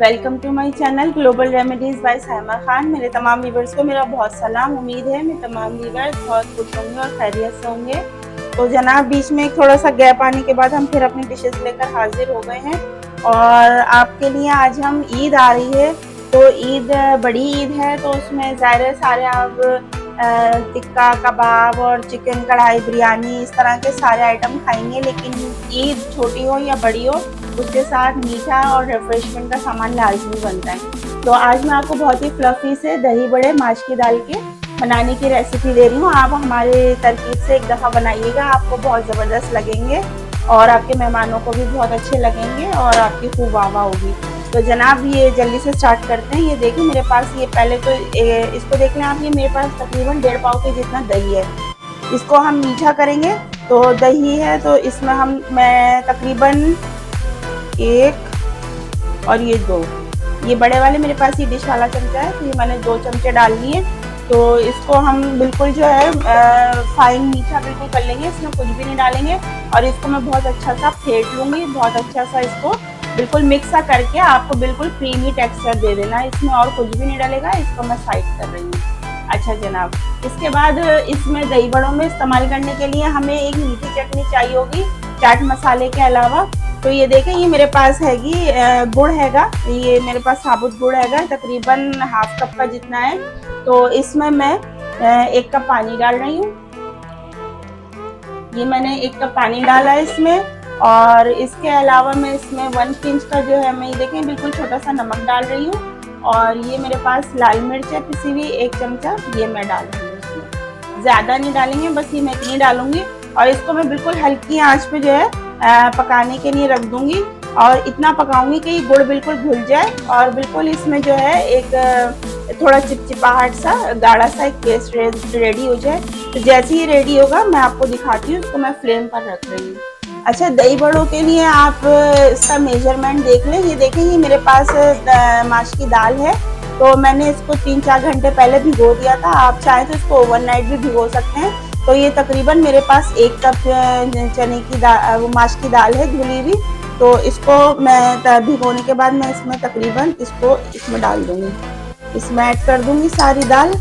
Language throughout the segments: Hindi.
Welcome to my channel global remedies by Saima Khan. मेरे तमाम व्यूवर्स को मेरा बहुत सलाम। उम्मीद है मेरे तमाम व्यूवर्स बहुत खुश होंगे और खैरियत से होंगे। तो जनाब, बीच में थोड़ा सा गैप आने के बाद हम फिर अपनी डिशेस लेकर हाजिर हो गए हैं और आपके लिए आज हम ईद आ रही है तो ईद बड़ी ईद है, तो उसमें ज़ाहिर सारे आप टिक्का कबाब और चिकन कढ़ाई बिरयानी इस तरह के सारे आइटम खाएंगे, लेकिन ईद छोटी हो या बड़ी हो उसके साथ मीठा और रिफ्रेशमेंट का सामान लाजमी बनता है। तो आज मैं आपको बहुत ही फ्लफी से दही बड़े माश की दाल के बनाने की रेसिपी दे रही हूँ। आप हमारे तरकीब से एक दफ़ा बनाइएगा, आपको बहुत ज़बरदस्त लगेंगे और आपके मेहमानों को भी बहुत अच्छे लगेंगे और आपकी खूब वाह होगी। तो जनाब, ये जल्दी से स्टार्ट करते हैं। ये देखिए मेरे पास, ये पहले तो इसको देख लें आप, ये मेरे पास तकरीबन 1.5 पाव के जितना दही है। इसको हम मीठा करेंगे तो दही है तो इसमें मैं तकरीबन 1 और ये 2, ये बड़े वाले मेरे पास ये डिश वाला चमचा है तो ये मैंने 2 चमचे डाल लिए। तो इसको हम बिल्कुल जो है फाइन मीठा बिल्कुल कर लेंगे, इसमें कुछ भी नहीं डालेंगे और इसको मैं बहुत अच्छा सा फेंट लूँगी, बहुत अच्छा सा इसको बिल्कुल मिक्स सा करके आपको बिल्कुल क्रीमी टेक्सचर दे देना है। इसमें और कुछ भी नहीं डालेगा, इसको मैं साइड कर रही हूँ। अच्छा जनाब, इसके बाद इसमें दही बड़ों में इस्तेमाल करने के लिए हमें एक मीठी चटनी चाहिए होगी चाट मसाले के अलावा। तो ये देखें, ये मेरे पास हैगी गुड़ हैगा, ये मेरे पास साबुत गुड़ हैगा तकरीबन 1/2 कप का जितना है। तो इसमें मैं 1 कप पानी डाल रही हूँ। ये मैंने 1 कप पानी डाला है इसमें और इसके अलावा मैं इसमें 1 पिंच का जो है, मैं ये देखें बिल्कुल छोटा सा नमक डाल रही हूँ और ये मेरे पास लाल मिर्च है पिसी हुई 1 चमचा, ये मैं डाल रही हूँ। इसमें ज़्यादा नहीं डालेंगे, बस ये मैं इतनी डालूंगी और इसको मैं बिल्कुल हल्की आंच पे जो है पकाने के लिए रख दूंगी और इतना पकाऊंगी कि ये गुड़ बिल्कुल घुल जाए और बिल्कुल इसमें जो है एक थोड़ा चिपचिपाहट सा गाढ़ा सा एक पेस्ट रेडी हो जाए। तो जैसे ही रेडी होगा मैं आपको दिखाती हूँ। इसको मैं फ्लेम पर रख रही हूँ। अच्छा, दही बड़ों के लिए आप इसका मेजरमेंट देख लें। ये देखें, ये मेरे पास माश की दाल है तो मैंने इसको 3-4 घंटे पहले भिगो दिया था। आप चाहें तो इसको ओवरनाइट भी भिगो सकते हैं। तो ये तकरीबन मेरे पास 1 कप चने की दाल, माश की दाल है धुली हुई। तो इसको मैं भिगोने के बाद मैं इसमें तकरीबन इसमें डाल दूंगी, इसमें ऐड कर दूंगी सारी दाल।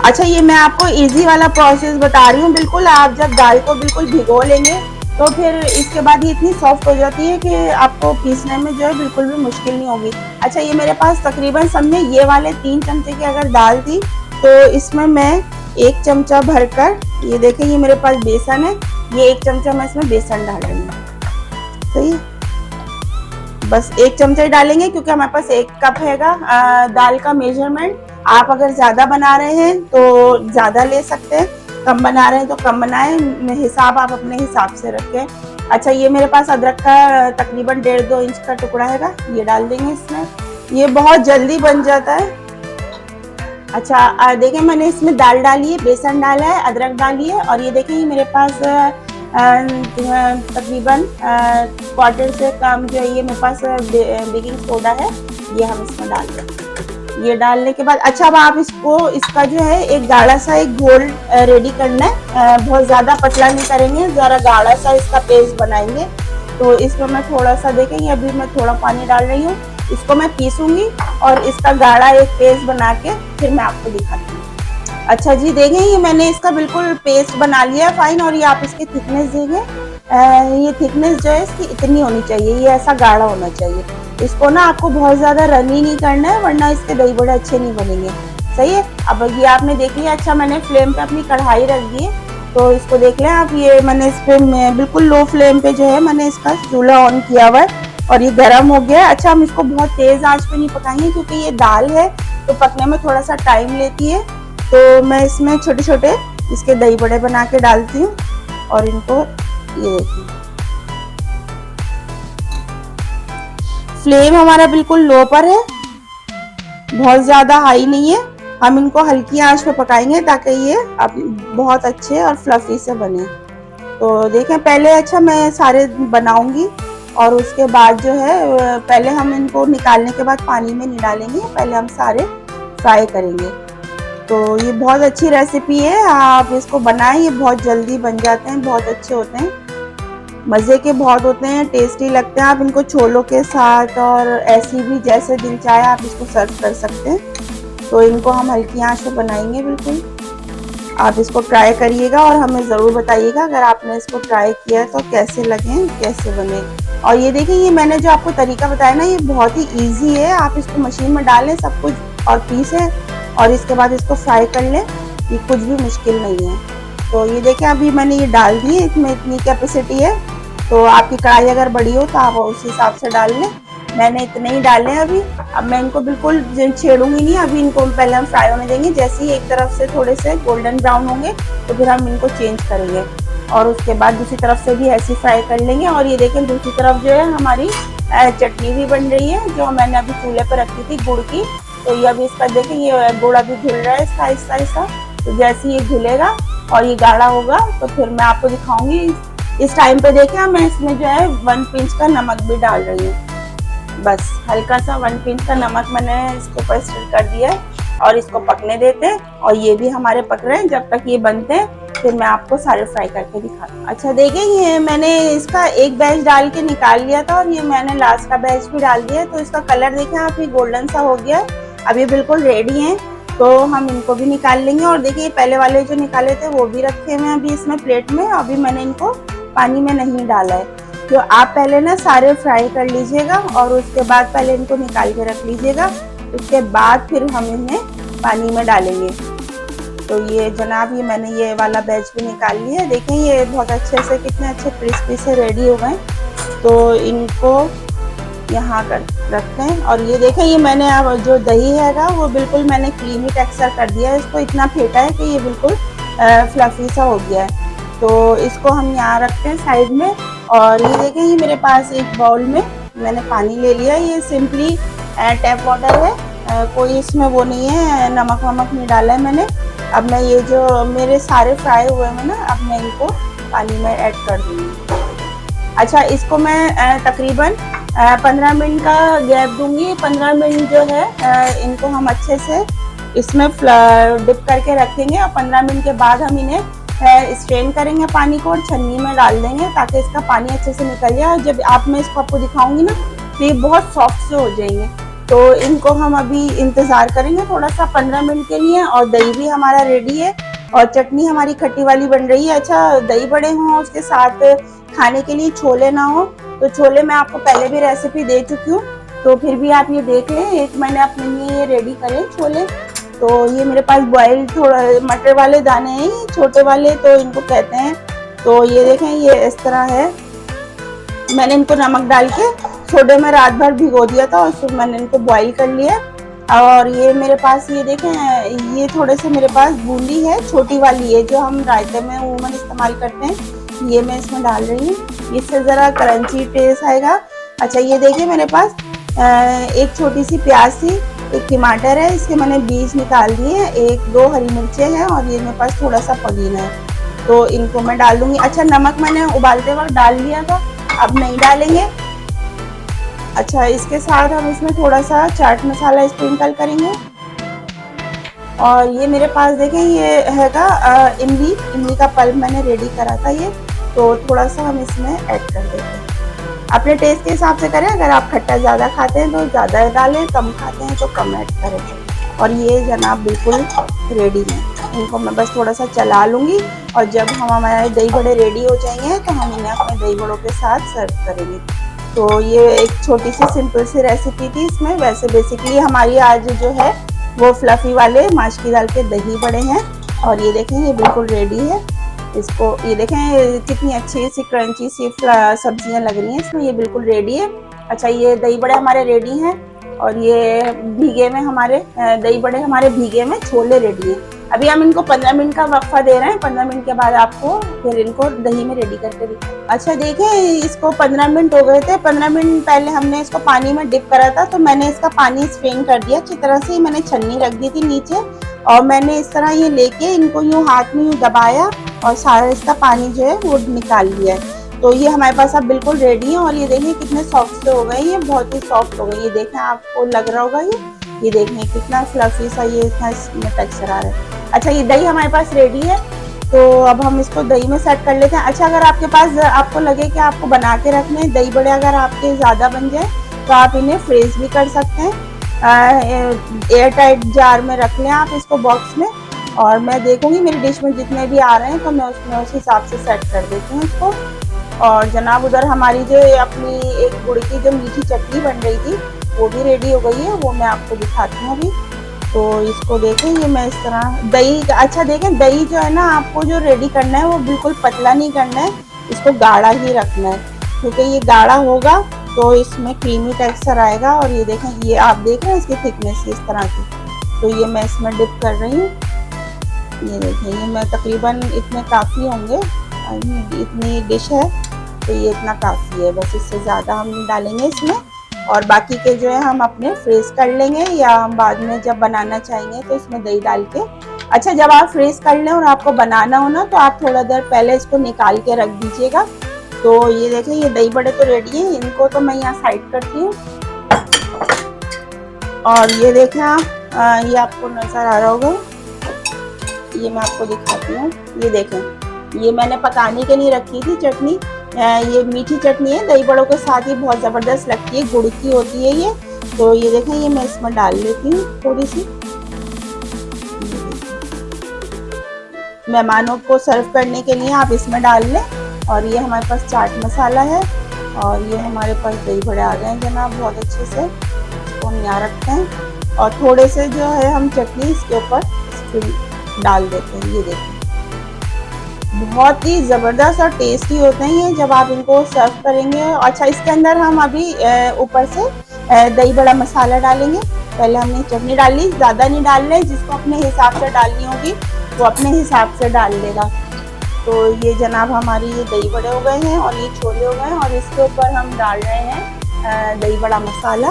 अच्छा, ये मैं आपको इजी वाला प्रोसेस बता रही हूँ। बिल्कुल आप जब दाल को बिल्कुल भिगो लेंगे तो फिर इसके बाद ये इतनी सॉफ्ट हो जाती है कि आपको पीसने में जो है बिल्कुल भी मुश्किल नहीं होगी। अच्छा, ये मेरे पास तकरीबन समझे ये वाले 3 चमचे की अगर दाल थी तो इसमें मैं 1 चमचा भरकर, ये देखें ये मेरे पास बेसन है, ये 1 चमचा मैं इसमें बेसन डाल रही हूँ। सही, बस 1 चमचा ही डालेंगे क्योंकि हमारे पास 1 कप हैगा दाल का मेजरमेंट। आप अगर ज़्यादा बना रहे हैं तो ज़्यादा ले सकते हैं, कम बना रहे हैं तो कम बनाएं, हिसाब आप अपने हिसाब से रखें। अच्छा, ये मेरे पास अदरक का तकरीबन 1.5-2 इंच का टुकड़ा हैगा, ये डाल देंगे इसमें। ये बहुत जल्दी बन जाता है। अच्छा देखें, मैंने इसमें दाल डाली है, बेसन डाला है, अदरक डाली है और ये देखें ये मेरे पास तकरीबन 1/4 से कम जो है ये मेरे पास बेकिंग सोडा है, ये हम इसमें डाल देंगे। ये डालने के बाद अच्छा, अब आप इसका जो है एक गाढ़ा सा एक घोल रेडी करना है। बहुत ज़्यादा पतला नहीं करेंगे, ज़रा गाढ़ा सा इसका पेस्ट बनाएंगे। तो इसमें मैं थोड़ा सा देखेंगे, अभी मैं थोड़ा पानी डाल रही हूँ, इसको मैं पीसूंगी और इसका गाढ़ा एक पेस्ट बना के फिर मैं आपको दिखाती हूँ। अच्छा जी, देखें ये मैंने इसका बिल्कुल पेस्ट बना लिया है फाइन और ये आप इसकी थिकनेस देखें, ये थिकनेस जो है इसकी इतनी होनी चाहिए, ये ऐसा गाढ़ा होना चाहिए। इसको ना आपको बहुत ज़्यादा रनी नहीं करना है वरना इसके दही बड़े अच्छे नहीं बनेंगे। सही है, अब ये आपने देख लिया। अच्छा, मैंने फ्लेम पे अपनी कढ़ाई रख दी है तो इसको देख लें आप, ये मैंने इस पर बिल्कुल लो फ्लेम पे जो है मैंने इसका चूल्हा ऑन किया हुआ है और ये गर्म हो गया है। अच्छा, हम इसको बहुत तेज़ आंच पे नहीं पकाएंगे क्योंकि ये दाल है तो पकने में थोड़ा सा टाइम लेती है। तो मैं इसमें छोटे छोटे इसके दही बड़े बना के डालती हूँ और इनको ये देखिए, फ्लेम हमारा बिल्कुल लो पर है, बहुत ज़्यादा हाई नहीं है। हम इनको हल्की आंच पे पकाएंगे ताकि ये अब बहुत अच्छे और फ्लफी से बने। तो देखें पहले, अच्छा मैं सारे बनाऊंगी और उसके बाद जो है पहले हम इनको निकालने के बाद पानी में नहीं डालेंगे, पहले हम सारे फ्राई करेंगे। तो ये बहुत अच्छी रेसिपी है, आप इसको बनाएं, ये बहुत जल्दी बन जाते हैं, बहुत अच्छे होते हैं। मज़े के बहुत होते हैं, टेस्टी लगते हैं। आप इनको छोलों के साथ और ऐसी भी जैसे दिल चाहे आप इसको सर्व कर सकते हैं। तो इनको हम हल्की आंच पे बनाएंगे बिल्कुल। आप इसको ट्राई करिएगा और हमें ज़रूर बताइएगा अगर आपने इसको ट्राई किया तो कैसे लगे, कैसे बने। और ये देखिए, ये मैंने जो आपको तरीका बताया ना, ये बहुत ही ईजी है। आप इसको मशीन में डालें सब कुछ और पीसें और इसके बाद इसको फ्राई कर लें। ये कुछ भी मुश्किल नहीं है। तो ये देखिए, अभी मैंने ये डाल दी है, इसमें इतनी कैपेसिटी है। तो आपकी कढ़ाई अगर बड़ी हो तो आप उस हिसाब से डाल लें। मैंने इतने ही डाले हैं अभी। अब मैं इनको बिल्कुल छेड़ूंगी नहीं, अभी इनको पहले हम फ्राई होने देंगे। जैसे ही एक तरफ से थोड़े से गोल्डन ब्राउन होंगे तो फिर हम इनको चेंज करेंगे और उसके बाद दूसरी तरफ से भी ऐसे फ्राई कर लेंगे। और ये देखें, दूसरी तरफ जो है हमारी चटनी भी बन रही है, जो मैंने अभी चूल्हे पर रखी थी गुड़ की। तो ये अभी इसका देखें, ये गुड़ अभी घुल रहा है इसका आहिस्ता आहिस्ता। तो जैसे ये घुलेगा और ये गाढ़ा होगा तो फिर मैं आपको दिखाऊंगी। इस टाइम पे देखें, मैं इसमें जो है 1 पिंच का नमक भी डाल रही हूँ। बस हल्का सा 1 पिंच का नमक मैंने इसके ऊपर स्प्रेड कर दिया है और इसको पकने देते हैं। और ये भी हमारे पक रहे हैं। जब तक ये बनते हैं फिर मैं आपको सारे फ्राई करके दिखाती हूँ। अच्छा देखिए, ये मैंने इसका एक बैच डाल के निकाल लिया था और ये मैंने लास्ट का बैच भी डाल दिया। तो इसका कलर देखें आप, ये गोल्डन सा हो गया है। अब ये बिल्कुल रेडी है। तो हम इनको भी निकाल लेंगे। और देखिए, पहले वाले जो निकाले थे वो भी रखे हुए हैं अभी इसमें प्लेट में। अभी मैंने इनको पानी में नहीं डाला है। तो आप पहले ना सारे फ्राई कर लीजिएगा और उसके बाद पहले इनको निकाल के रख लीजिएगा। उसके बाद फिर हम इन्हें पानी में डालेंगे। तो ये जनाब, ये मैंने ये वाला बैच भी निकाल लिया है। देखें, ये बहुत अच्छे से, कितने अच्छे क्रिस्पी से रेडी हो गए। तो इनको यहाँ कर रखते हैं। और ये देखें, ये मैंने अब जो दही हैगा वो बिल्कुल मैंने क्रीमी टेक्सचर कर दिया है। इसको इतना फेंटा है कि ये बिल्कुल फ्लफी सा हो गया है। तो इसको हम यहाँ रखते हैं साइड में। और ये देखें, ये मेरे पास एक बाउल में मैंने पानी ले लिया। ये सिंपली टैप वाटर है, कोई इसमें वो नहीं है, नमक वमक नहीं डाला है मैंने। अब मैं ये जो मेरे सारे फ्राई हुए हैं ना, अब मैं इनको पानी में ऐड कर दूँगी। अच्छा, इसको मैं तकरीबन 15 मिनट का गैप दूंगी। 15 मिनट जो है इनको हम अच्छे से इसमें डिप करके रखेंगे और 15 मिनट के बाद हम इन्हें स्ट्रेन करेंगे पानी को और छन्नी में डाल देंगे ताकि इसका पानी अच्छे से निकल जाए। और जब मैं इसको आपको दिखाऊंगी ना तो ये बहुत सॉफ्ट से हो जाएंगे। तो इनको हम अभी इंतज़ार करेंगे थोड़ा सा 15 मिनट के लिए। और दही भी हमारा रेडी है और चटनी हमारी खट्टी वाली बन रही है। अच्छा, दही बड़े हों उसके साथ खाने के लिए छोले ना हो तो छोले मैं आपको पहले भी रेसिपी दे चुकी हूँ, तो फिर भी आप ये देख लें। एक मैंने अपने लिए ये रेडी करे छोले। तो ये मेरे पास बॉयल थोड़ा मटर वाले दाने हैं, छोटे वाले तो इनको कहते हैं। तो ये देखें, ये इस तरह है। मैंने इनको नमक डाल के छोले में रात भर भिगो दिया था और फिर मैंने इनको बॉयल कर लिया। और ये मेरे पास, ये देखें, ये थोड़े से मेरे पास बूंदी है, छोटी वाली है जो हम रायते में अमूमन इस्तेमाल करते हैं। ये मैं इसमें डाल रही हूँ, इससे ज़रा क्रंची टेस्ट आएगा। अच्छा, ये देखिए, मेरे पास एक छोटी सी प्याज थी, एक टमाटर है, इसके मैंने बीज निकाल दिए हैं, 1-2 हरी मिर्चें हैं और ये मेरे पास थोड़ा सा पुदीना है। तो इनको मैं डाल दूँगी। अच्छा, नमक मैंने उबालते वक्त डाल लिया था, अब नहीं डालेंगे। अच्छा, इसके साथ हम इसमें थोड़ा सा चाट मसाला स्प्रिंकल करेंगे। और ये मेरे पास देखें, ये हैगा इमली का पल्प मैंने रेडी करा था ये। तो थोड़ा सा हम इसमें ऐड कर देते हैं, अपने टेस्ट के हिसाब से करें। अगर आप खट्टा ज़्यादा खाते हैं तो ज़्यादा डालें, कम खाते हैं तो कम ऐड करें। और ये जनाब बिल्कुल रेडी है। इनको मैं बस थोड़ा सा चला लूँगी और जब हमारे दही बड़े रेडी हो जाएंगे तो हम इन्हें अपने दही बड़ों के साथ सर्व करेंगे। तो ये एक छोटी सी सिंपल सी रेसिपी थी इसमें। वैसे बेसिकली हमारी आज जो है वो फ्लफी वाले माश की दाल के दही बड़े हैं। और ये देखें, ये बिल्कुल रेडी है। इसको ये देखें कितनी अच्छी सी क्रंची सी सब्जियां लग रही हैं इसमें, ये बिल्कुल रेडी है। अच्छा, ये दही बड़े हमारे रेडी हैं और ये भीगे में हमारे दही बड़े हमारे भीगे में छोले रेडी हैं। अभी हम इनको 15 मिनट का वक्फा दे रहे हैं। 15 मिनट के बाद आपको फिर इनको दही में रेडी करके दिखाएं। अच्छा, देखें, इसको 15 मिनट हो गए थे। 15 मिनट पहले हमने इसको पानी में डिप करा था, तो मैंने इसका पानी स्ट्रेन कर दिया अच्छी तरह से। मैंने छन्नी रख दी थी नीचे और मैंने इस तरह ये लेके इनको यूँ हाथ में यूँ दबाया और सारा इसका पानी जो है वो निकाल लिया है। तो ये हमारे पास अब बिल्कुल रेडी है। और ये देखें कितने सॉफ्ट से हो गए, ये बहुत ही सॉफ्ट हो गए। ये देखें, आपको लग रहा होगा ये देखें कितना फ्लफी सा ये इतना इसमें टेक्सचर आ रहा है। अच्छा, ये दही हमारे पास रेडी है। तो अब हम इसको दही में सेट कर लेते हैं। अच्छा, अगर आपके पास आपको लगे कि आपको बना के रखने दही बड़े, अगर आपके ज़्यादा बन जाए तो आप इन्हें फ्रीज भी कर सकते हैं। एयर टाइट जार में रख लें आप इसको, बॉक्स में। और मैं देखूंगी मेरी डिश में जितने भी आ रहे हैं तो मैं उसमें उस हिसाब से सेट कर देती हूँ इसको। और जनाब उधर हमारी जो अपनी एक गुड़ की जो मीठी चटनी बन रही थी वो भी रेडी हो गई है, वो मैं आपको दिखाती हूँ अभी। तो इसको देखें, ये मैं इस तरह दही, अच्छा देखें दही जो है ना, आपको जो रेडी करना है वो बिल्कुल पतला नहीं करना है, इसको गाढ़ा ही रखना है, क्योंकि ये गाढ़ा होगा तो इसमें क्रीमी टेक्सचर आएगा। और ये देखें, ये आप देख रहे हैं इसकी थिकनेस इस तरह की। तो ये मैं इसमें डिप कर रही हूँ। ये देखें, ये मैं तकरीबन इतने काफ़ी होंगे, इतनी डिश है तो ये इतना काफ़ी है, बस इससे ज़्यादा हम नहीं डालेंगे इसमें। और बाकी के जो है हम अपने फ्रीज कर लेंगे, या हम बाद में जब बनाना चाहेंगे तो इसमें दही डाल के। अच्छा, जब आप फ्रीज कर लें और आपको बनाना हो ना, तो आप थोड़ा देर पहले इसको निकाल के रख दीजिएगा। तो ये देखें, ये दही बड़े तो रेडी हैं, इनको तो मैं यहाँ साइड करती हूँ। और ये देखें आप, ये आपको नज़र आ रहा होगा, ये मैं आपको दिखाती हूँ। ये देखें, ये मैंने पकाने के लिए रखी थी चटनी। ये मीठी चटनी है, दही बड़ों के साथ ही बहुत ज़बरदस्त लगती है, गुड़ की होती है ये। तो ये देखें, ये मैं इसमें डाल लेती हूँ थोड़ी सी। मेहमानों को सर्व करने के लिए आप इसमें डाल लें। और ये हमारे पास चाट मसाला है, और ये हमारे पास दही बड़े आ गए हैं जनाब बहुत अच्छे से। इसको हम यहाँ रखते हैं और थोड़े से जो है हम चटनी इसके ऊपर डाल देते हैं। ये देखिए, बहुत ही ज़बरदस्त और टेस्टी होते हैं ये जब आप इनको सर्व करेंगे। अच्छा, इसके अंदर हम अभी ऊपर से दही बड़ा मसाला डालेंगे। पहले हमने चटनी डाल ली, ज़्यादा नहीं डाल रहे, जिसको अपने हिसाब से डालनी होगी वो अपने हिसाब से डाल लेगा। तो ये जनाब हमारी ये दही बड़े हो गए हैं और ये छोले हो गए हैं, और इसके ऊपर हम डाल रहे हैं दही बड़ा मसाला।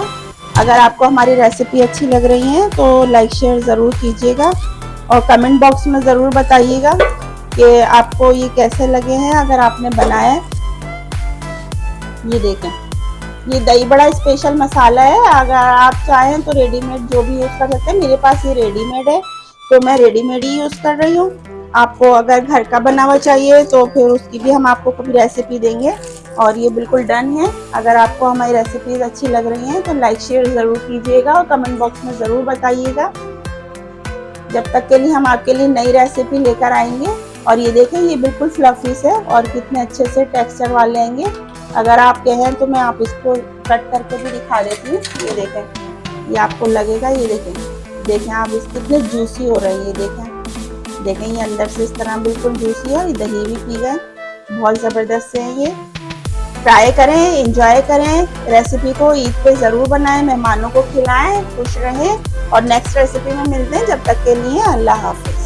अगर आपको हमारी रेसिपी अच्छी लग रही है तो लाइक शेयर ज़रूर कीजिएगा, और कमेंट बॉक्स में ज़रूर बताइएगा कि आपको ये कैसे लगे हैं अगर आपने बनाया। ये देखें, ये दही बड़ा स्पेशल मसाला है, अगर आप चाहें तो रेडीमेड जो भी यूज़ कर सकते हैं। मेरे पास ये रेडीमेड है तो मैं रेडीमेड ही यूज़ कर रही हूँ। आपको अगर घर का बना हुआ चाहिए तो फिर उसकी भी हम आपको कभी रेसिपी देंगे। और ये बिल्कुल डन है। अगर आपको हमारी रेसिपीज़ अच्छी लग रही हैं तो लाइक शेयर ज़रूर कीजिएगा और कमेंट बॉक्स में ज़रूर बताइएगा। जब तक के लिए हम आपके लिए नई रेसिपी लेकर आएंगे। और ये देखें, ये बिल्कुल फ्लफी से और कितने अच्छे से टेक्सचर वाले आएंगे। अगर आप कहें तो मैं आप इसको कट करके भी दिखा देती हूँ। ये देखें, ये आपको लगेगा, ये देखें आप इस कितने जूसी हो रहे हैं। ये देखें, ये अंदर से इस तरह बिल्कुल जूसी है। दही भी पी गए, बहुत ज़बरदस्त से हैं ये। ट्राई करें, एंजॉय करें रेसिपी को, ईद पे ज़रूर बनाएं, मेहमानों को खिलाएं, खुश रहें। और नेक्स्ट रेसिपी में मिलते हैं, जब तक के लिए अल्लाह हाफ़िज़।